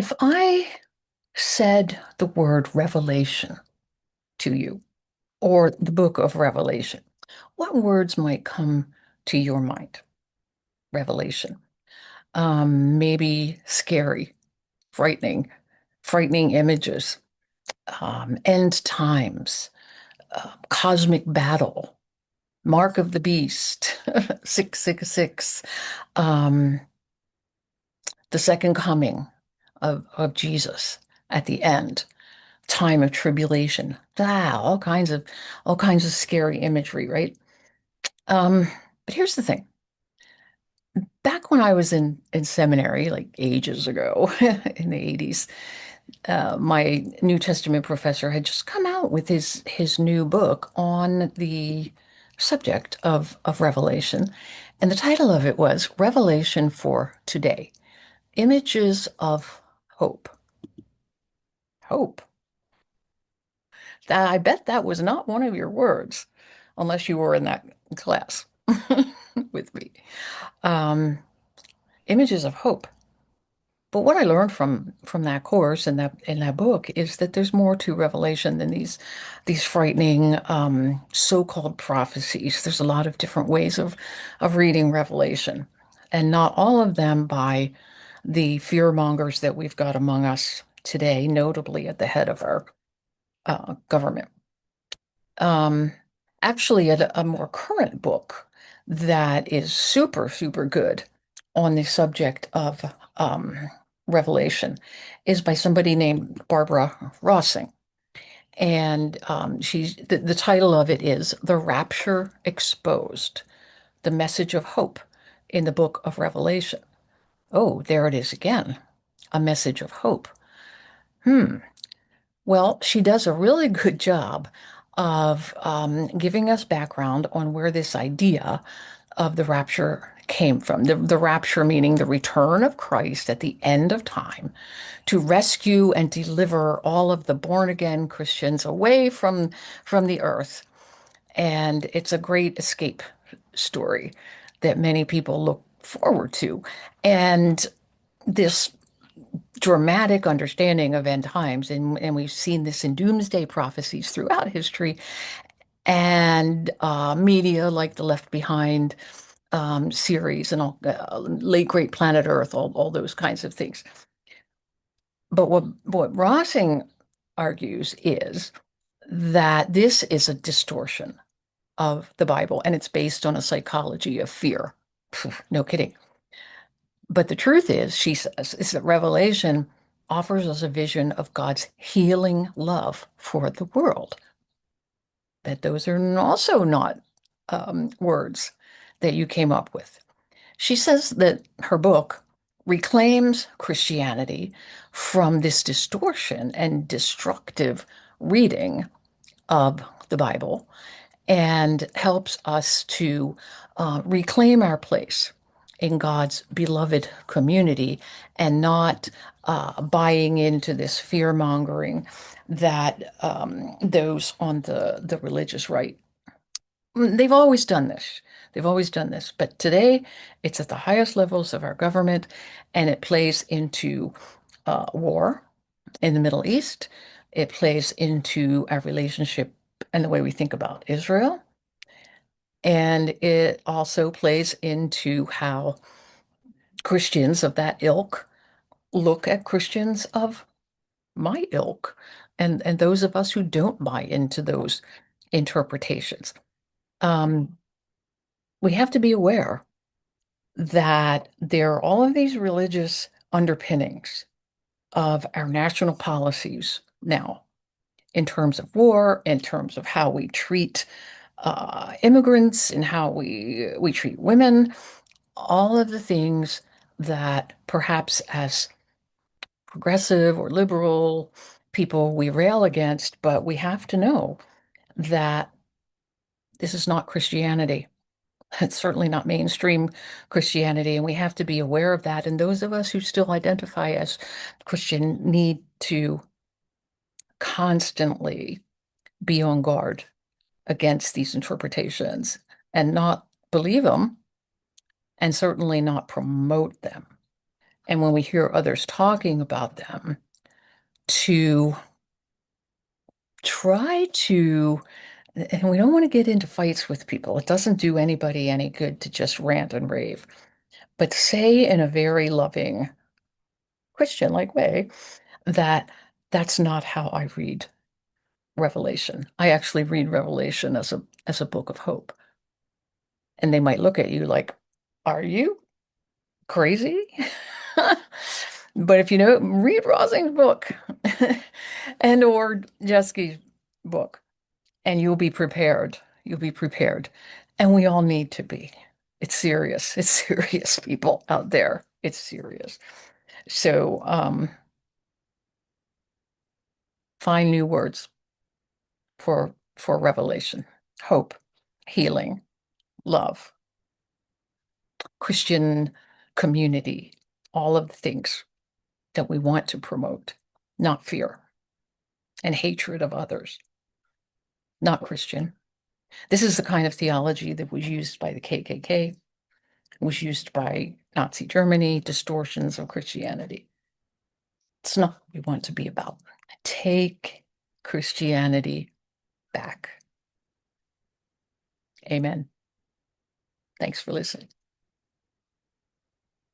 If I said the word revelation to you, or the book of Revelation, what words might come to your mind? Revelation. Maybe scary, frightening, frightening images, end times, cosmic battle, mark of the beast, 666, um, the second coming of Jesus at the end. Time of tribulation. All kinds of scary imagery, right? Um, but here's the thing. Back when I was in seminary, like ages ago, in the 80s, my New Testament professor had just come out with his new book on the subject of Revelation. And the title of it was Revelation for Today: Images of Hope. Hope. I bet that was not one of your words, unless you were in that class with me. Um, Images of hope. But what I learned from that course and that book is that there's more to Revelation than these frightening so-called prophecies. There's a lot of different ways of reading Revelation, and not all of them by the fear mongers that we've got among us today, notably at the head of our government. Um, Actually, a more current book that is super, super good on the subject of Revelation is by somebody named Barbara Rossing. And the title of it is The Rapture Exposed, the Message of Hope in the Book of Revelation. Oh, there it is again, a message of hope. Hmm. Well, she does a really good job of giving us background on where this idea of the rapture came from. The rapture meaning the return of Christ at the end of time to rescue and deliver all of the born again Christians away from the earth. And it's a great escape story that many people look forward to. And this dramatic understanding of end times, and we've seen this in doomsday prophecies throughout history, and media like the Left Behind series and all late great Planet Earth, all those kinds of things. But what Rossing argues is that this is a distortion of the Bible, and it's based on a psychology of fear. No kidding. But the truth is, she says, is that Revelation offers us a vision of God's healing love for the world. That those are also not words that you came up with. She says that her book reclaims Christianity from this distortion and destructive reading of the Bible and helps us to reclaim our place in God's beloved community and not buying into this fear mongering that those on the religious right. They've always done this. They've always done this. But today, it's at the highest levels of our government, and it plays into war in the Middle East. It plays into our relationship and the way we think about Israel. And it also plays into how Christians of that ilk look at Christians of my ilk and those of us who don't buy into those interpretations. Um, we have to be aware that there are all of these religious underpinnings of our national policies now, in terms of war, in terms of how we treat immigrants, and how we treat women, all of the things that perhaps as progressive or liberal people we rail against, but we have to know that this is not Christianity. It's certainly not mainstream Christianity, and we have to be aware of that. And those of us who still identify as Christian need to constantly be on guard against these interpretations and not believe them, and certainly not promote them. And when we hear others talking about them, to try to, and we don't want to get into fights with people. It doesn't do anybody any good to just rant and rave, but say in a very loving Christian-like way that that's not how I read Revelation. I actually read Revelation as a book of hope. And they might look at you like, are you crazy? But if you know, read Rosing's book and or Jeske's book, and you'll be prepared. You'll be prepared. And we all need to be. It's serious. It's serious, people out there. It's serious. So find new words for revelation, hope, healing, love, Christian community, all of the things that we want to promote, not fear and hatred of others, not Christian. This is the kind of theology that was used by the KKK, was used by Nazi Germany, distortions of Christianity. It's not what we want to be about. Take Christianity back. Amen. Thanks for listening.